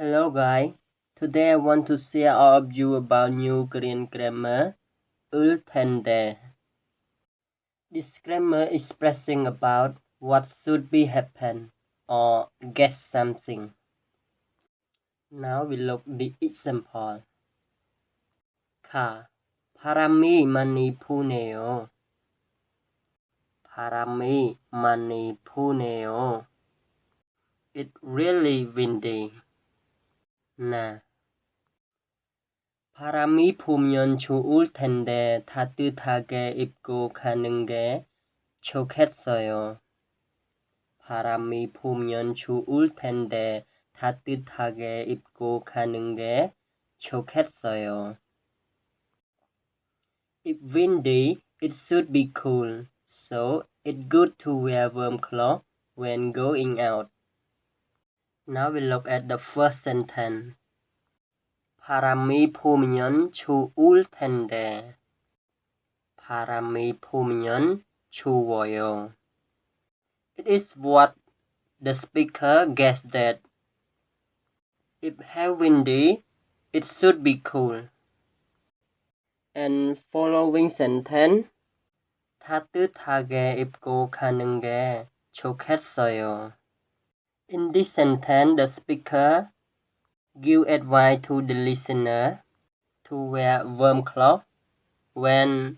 Hello guys, today I want to share all of you about new Korean grammar, 을텐데. This grammar is expressing about what should be happen or get something. Now we look the example. 가, 바람이 많이 부네요. 바람이 많이 부네요. It's really windy. 나, 바람이 불면 좋을 텐데 따뜻하게 입고 가는 게 좋겠어요. 바람이 불면 좋을 텐데 따뜻하게 입고 가는 게 좋겠어요. If windy, it should be cool, so it's good to wear warm clothes when going out. Now we look at the first sentence. 바람이 불면 좋을 텐데. 바람이 불면 좋아요. It is what the speaker guessed that. If have windy, it should be cool. And following sentence, 따뜻하게 입고 가는 게 좋겠어요. In this sentence, the speaker give advice to the listener to wear warm clothes when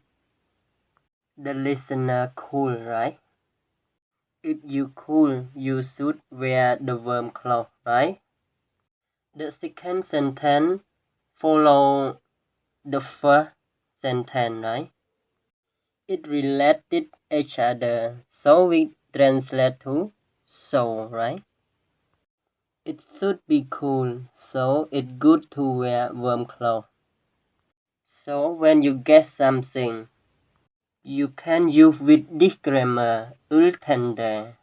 the listener cool, right? If you cool, you should wear the warm clothes, right? The second sentence follow the first sentence, right? It related each other, so we translate to so, right? It should be cool, so it's good to wear warm clothes. So when you get something, you can use with this grammar, 을텐데.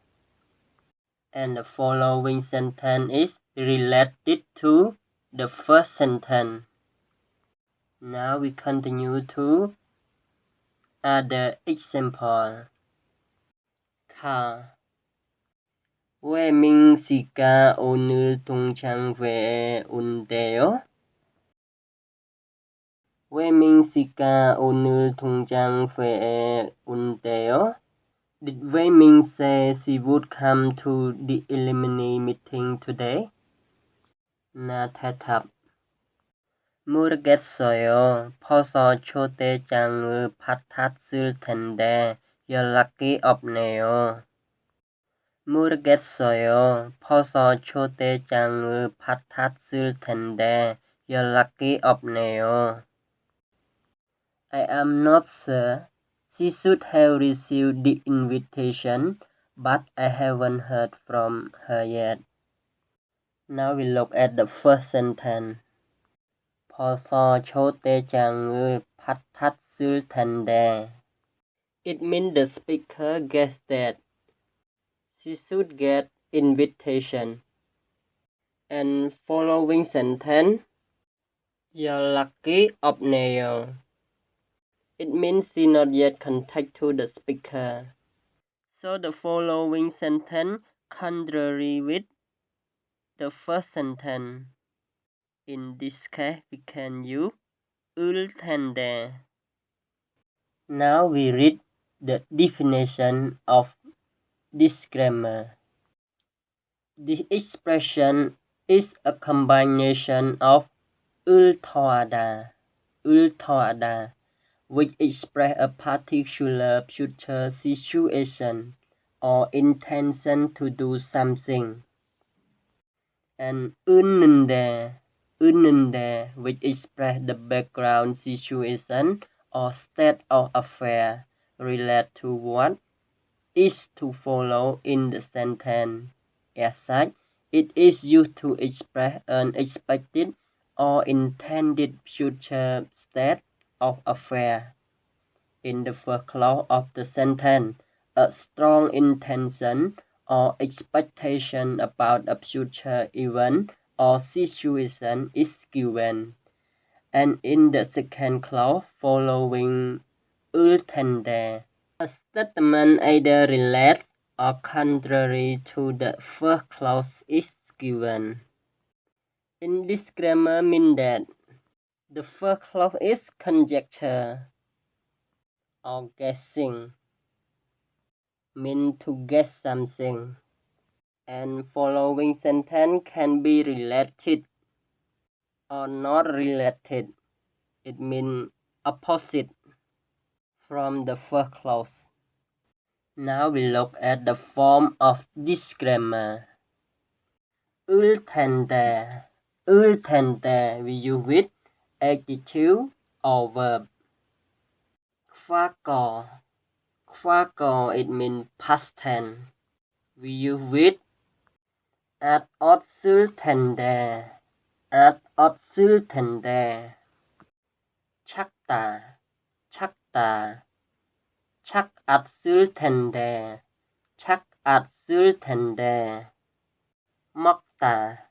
And the following sentence is related to the first sentence. Now we continue to other example. 가, 외민 씨가 오늘 동창회에 온대요? 외민 씨가 오늘 동창회에 온대요? Did Wei Ming say she would come to the alumni meeting today? 나 대답. 모르겠어요. 벌써 초대장을 받았을 텐데 연락이 없네요. 모르겠어요. 벌써 초대장을 받았을 텐데 연락이 없네요. I am not sure. She should have received the invitation, but I haven't heard from her yet. Now we look at the first sentence. 벌써 초대장을 받았을 텐데. It means the speaker guessed that she should get invitation. And following sentence, 연락이 없네요. It means she not yet contact to the speaker. So the following sentence contrary with the first sentence. In this case, we can use 을텐데. Now we read the definition of this grammar. The expression is a combination of 읊터아다, which express a particular future situation or intention to do something, and 은는데, which express the background situation or state of affair related to what is to follow in the sentence. As such, it is used to express an expected or intended future state of affair. In the first clause of the sentence, a strong intention or expectation about a future event or situation is given. And in the second clause following 을텐데, a statement either relates or contrary to the first clause is given. In this grammar mean that the first clause is conjecture or guessing, mean to guess something, and following sentence can be related or not related. It means opposite from the first clause. Now we look at the form of this grammar. 을텐데, we use with adjective or verb. 과거, it means past tense. We use with 앗었을텐데, 착다, 착았을텐데, 먹다,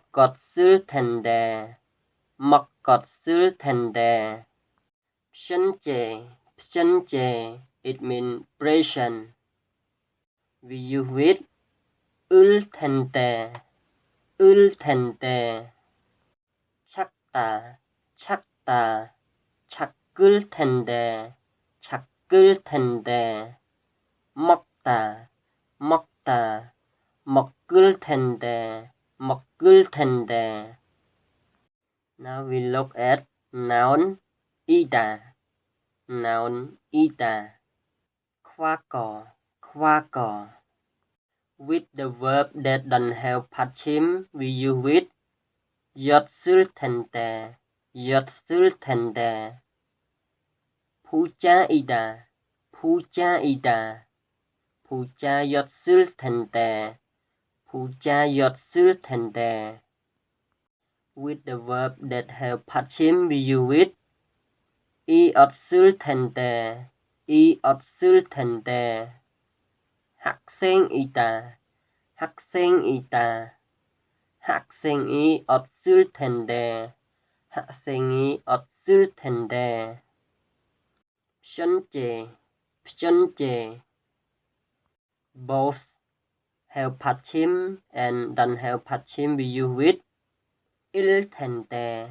먹었을텐데, p션제, it means present. We use with 을텐데, 착다, 착을텐데, 먹다, 먹을텐데. Now we look at noun 이다. 과거. With the verb that don't have 받침, we use with 였을텐데. 부자이다. 부자였을텐데. With the verb that have 받침, we use with 이었을텐데. 학생이다. 학생이었을텐데. p션제. Both have 받침 and don't have 받침, we use with 일텐데.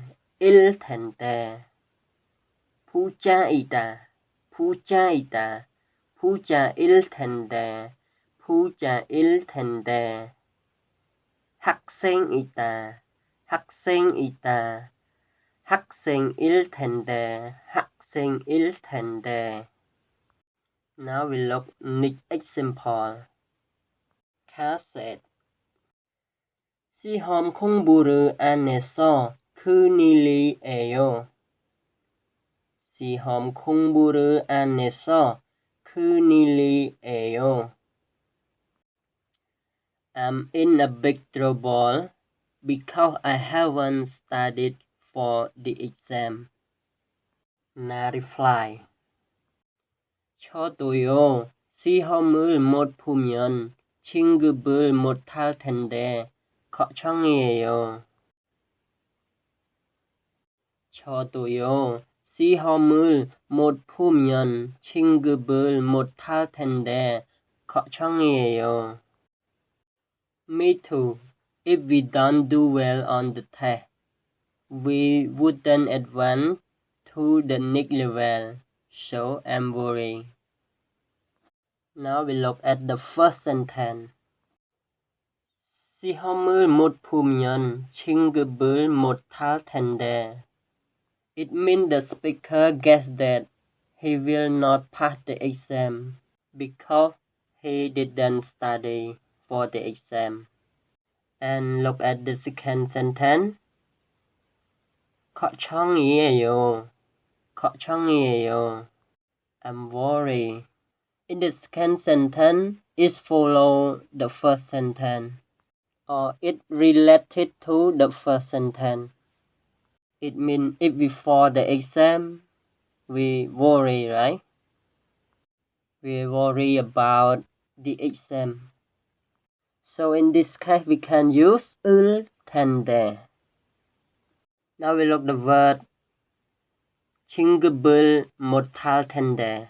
부자이다. 부자일텐데. 학생이다. 학생일텐데. Now we look next example. cassette. 시험 공부를 안 해서 큰일이에요. 시험 공부를 안 해서 큰일이에요. I'm in a big trouble because I haven't studied for the exam. 나 reply. 저도요. 시험을 못 보면 진급을 못할 텐데 걱정이에요. 저도요. 시험을 못 보면 진급을 못할 텐데 걱정이에요. Me too. If we don't do well on the test, we wouldn't advance to the next level, so I'm worried. Now we look at the first sentence. 시험을 못 보면 진급을 못할 텐데. It means the speaker guessed that he will not pass the exam because he didn't study for the exam. And look at the second sentence. 걱정이에요. I'm worried. In the second sentence, it follows the first sentence, or it related to the first sentence. It means if before the exam, we worry, right? We worry about the exam. So in this case, we can use 을텐데. Now we look the word 진급을 못할 텐데.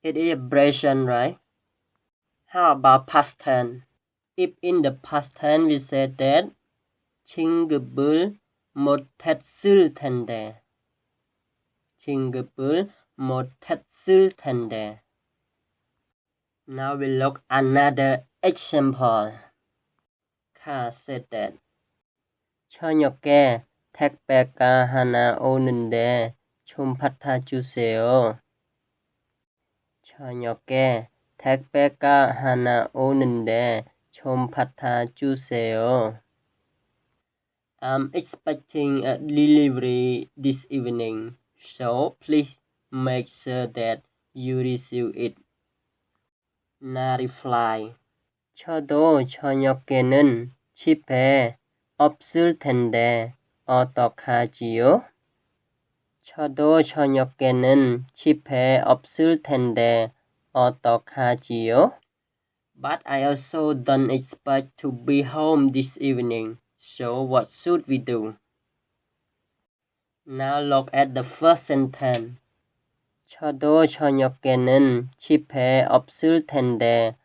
It is a present, right? How about past tense? If in the past tense we said that 친구를 못했을 텐데. 친구를 못했을 텐데. Now we look another example. Ka said that 저녁에 택배가 하나 오는데 좀 받아주세요. 저녁에 택배가 하나 오는데 좀 받아주세요. I'm expecting a delivery this evening, so please make sure that you receive it. 나 reply. 저도 저녁에는 집에 없을 텐데 어떡하지요? 저도 저녁에는 집에 없을 텐데 어떡하지요? But I also don't expect to be home this evening, so what should we do? Now look at the first sentence. 저도 저녁에는 집에 없을 텐데.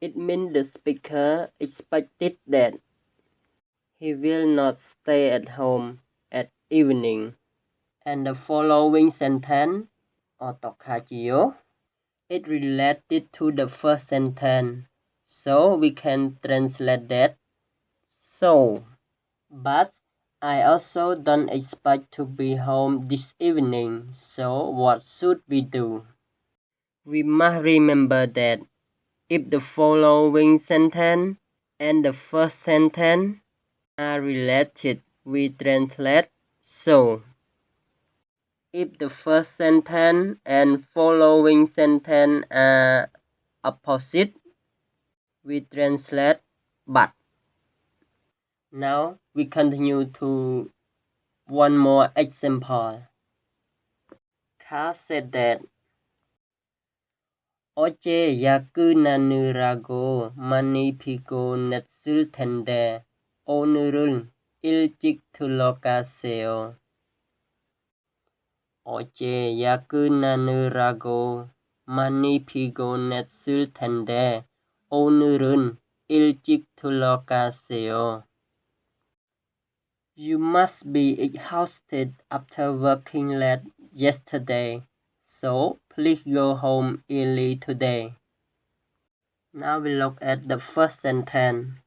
It means the speaker expected that he will not stay at home at evening. And the following sentence, 어떡하지요? It related to the first sentence, so we can translate that. So, but I also don't expect to be home this evening, so what should we do? We must remember that if the following sentence and the first sentence are related, we translate so. If the first sentence and following sentence are opposite, we translate but. Now we continue to one more example. Ka said that 어제 야근하느라고 많이 피곤했을 텐데 오늘은 일찍 들어가세요. 어제 야근하느라고 많이 피곤했을 텐데 오늘은 일찍 들어가세요. You must be exhausted after working late yesterday, so please go home early today. Now we look at the first sentence.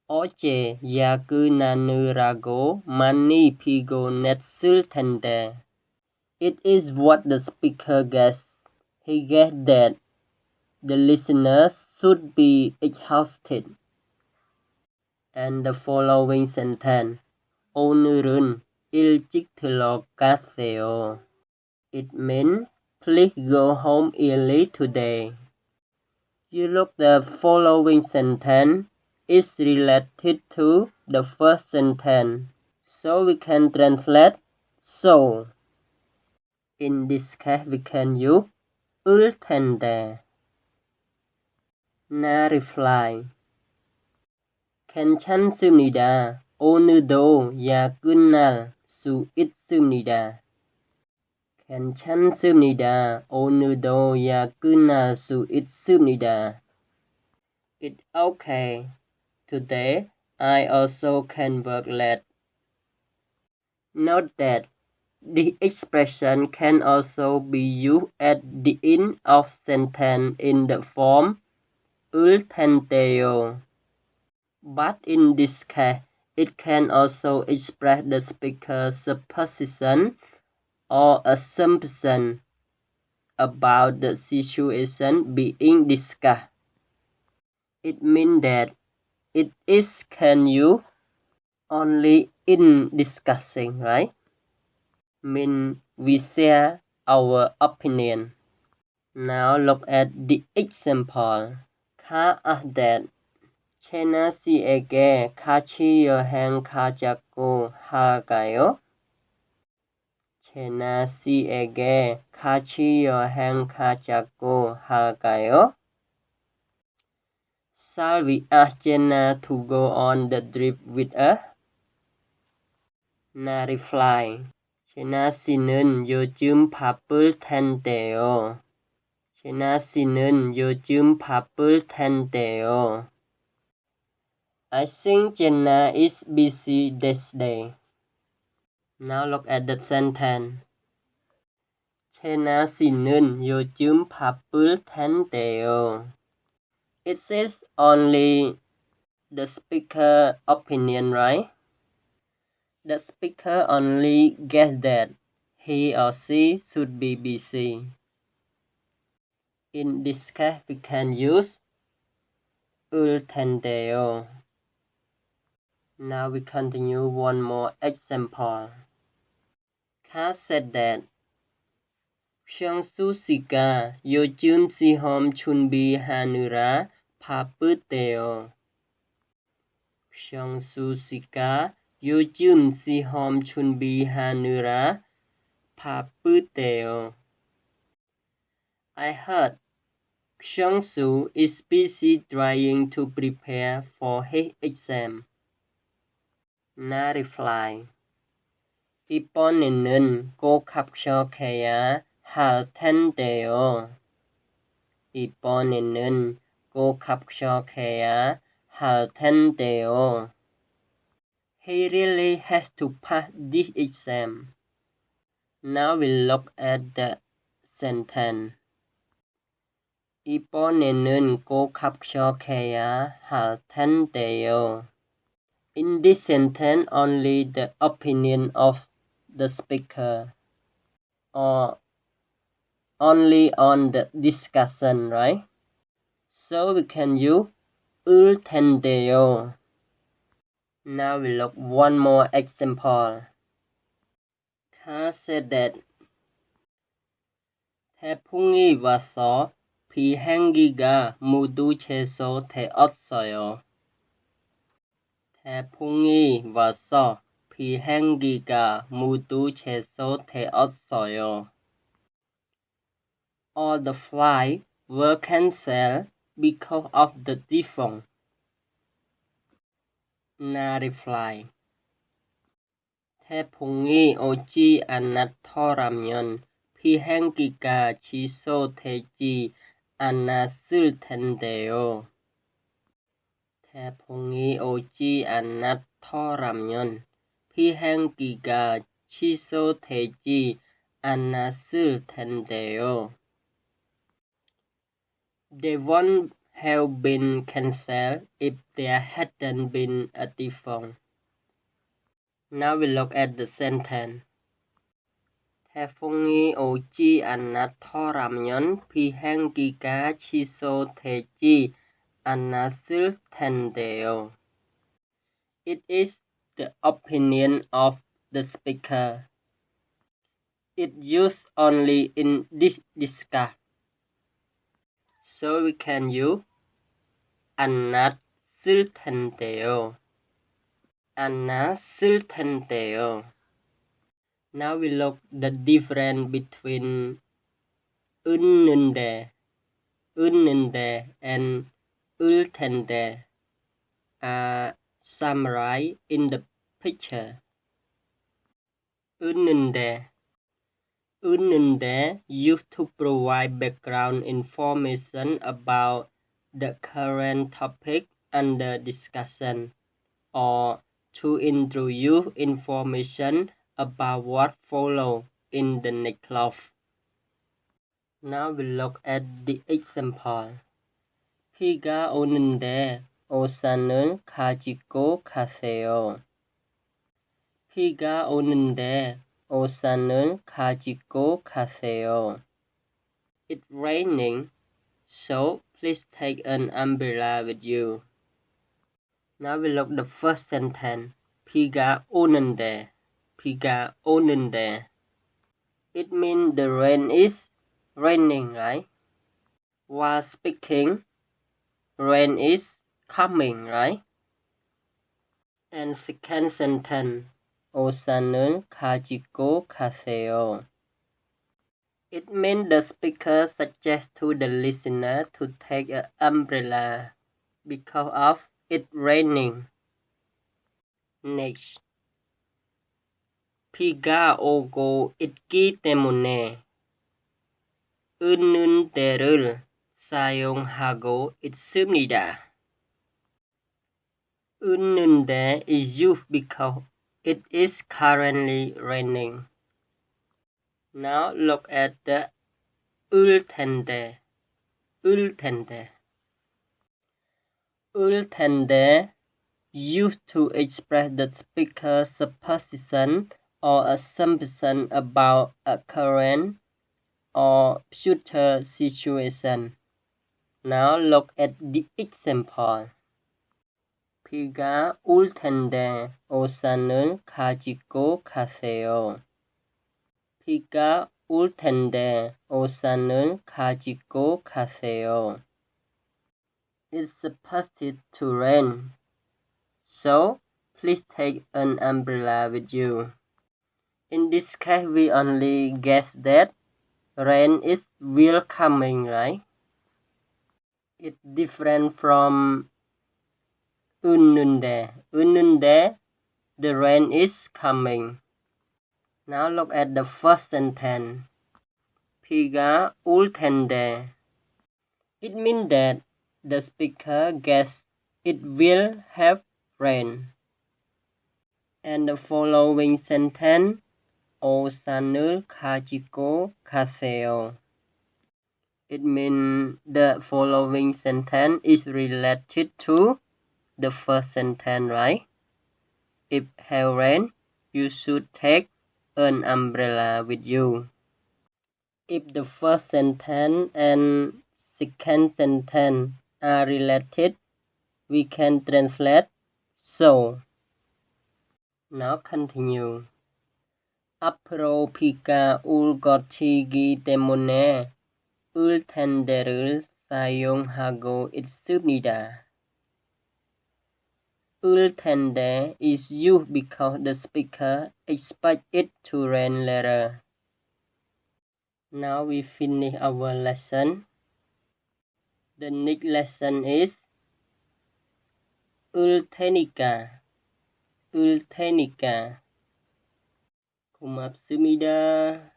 어제 야근하느라고 많이 피곤했을 텐데. It is what the speaker guessed. He guessed that the listeners should be exhausted. And the following sentence, 오늘은 일찍 들어가세요. It means, please go home early today. You look the following sentence is related to the first sentence, so we can translate so. In this case, we can use 을 텐데. 나 reply. 괜찮습니다. 오늘도 야근할 수 있습니다. 괜찮습니다. 오늘도 야근할 수 있습니다. It's okay. Today, I also can work late. Note that the expression can also be used at the end of sentence in the form 을 텐데요. But in this case, it can also express the speaker's supposition or assumption about the situation being discussed. It means that it is can use only in discussing, right? Mean we share our opinion. Now look at the example. 가 that 채나 씨에게 같이 여행 가자고 할까요? 채나 씨에게 같이 여행 가자고 할까요? Shall we ask Jenna to go on the trip with us? 나 reply. 채나 씨는 요즘 바쁠 텐데요. 제나씨는 요즘 바쁠 텐데요. I think Jenna is busy this day. Now look at the sentence. 제나씨는 요즘 바쁠 텐데요. It says only the speaker opinion, right? The speaker only guessed that he or she should be busy. In this case, we can use 을 텐데요. Now we continue one more example. Kat said that 형수 씨가 요즘 시험 준비하느라 바쁘대요. 형수 씨가 요즘 시험 준비하느라 바쁘대요. I heard 형수 is busy trying to prepare for his exam. 나 reply. 이번에는 꼭 합격해야 할 텐데요. 이번에는 꼭 합격해야 할 텐데요. He really has to pass this exam. Now we look at the sentence. 이번에는 꼭 합격해야 할 텐데요. In this sentence, only the opinion of the speaker or only on the discussion, right? So we can use 을 텐데요. Now we look one more example. Kat said that 태풍이 와서 비행기가 모두 취소되었어요. 태풍이 와서 비행기가 모두 취소되었어요. All the flights were cancelled because of the typhoon. 나 reply. 태풍이 오지 않았더라면 비행기가 취소되지 않았을 텐데요. 태풍이 오지 않았더라면 비행기가 취소되지 않았을 텐데요. They won't have been cancelled if there hadn't been a typhoon. Now we look at the sentence. 태풍이 오지 않았더라면 비행기가 취소되지 않았을 텐데요. It is the opinion of the speaker. It used only in this discuss. So we can use 않았을 텐데요. 않았을 텐데요. Now we look the difference between 은는데 and 을 텐데 are summarized in the picture. 은는데 used to provide background information about the current topic under discussion or to introduce information about what follows in the next clause. Now we look at the example. 비가 오는데 우산을 가지고 가세요. 비가 오는데 우산을 가지고 가세요. It's raining, so please take an umbrella with you. Now we look the first sentence. 비가 오는데. It means the rain is raining, right? While speaking, rain is coming, right? And second sentence. 우산을 가지고 가세요. It means the speaker suggests to the listener to take an umbrella because of it raining. Next. 비가 오고 있기 때문에. 은는데를 사용하고 있습니다. 은는데 is used because it is currently raining. Now look at the 을텐데. 을텐데. 을텐데 used to express the speaker's supposition or assumption about a current or future situation. Now look at the example. 비가 올 텐데 우산을 가지고 가세요. 비가 올 텐데 우산을 가지고 가세요. It's supposed to rain, so please take an umbrella with you. In this case, we only guess that rain is will coming, right? It's different from 은는데. 은는데, the rain is coming. Now look at the first sentence. 비가 올 텐데. It means that the speaker guesses it will have rain. And the following sentence, 우산을 가지고 가세요. It means the following sentence is related to the first sentence, right? If have rain, you should take an umbrella with you. If the first sentence and second sentence are related, we can translate so. Now continue. 앞으로 비가 올 것이기 때문에 을텐데를 사용하고 있습니다. 을텐데 is used because the speaker expects it to rain later. Now we finish our lesson. The next lesson is 을테니까. 고맙습니다.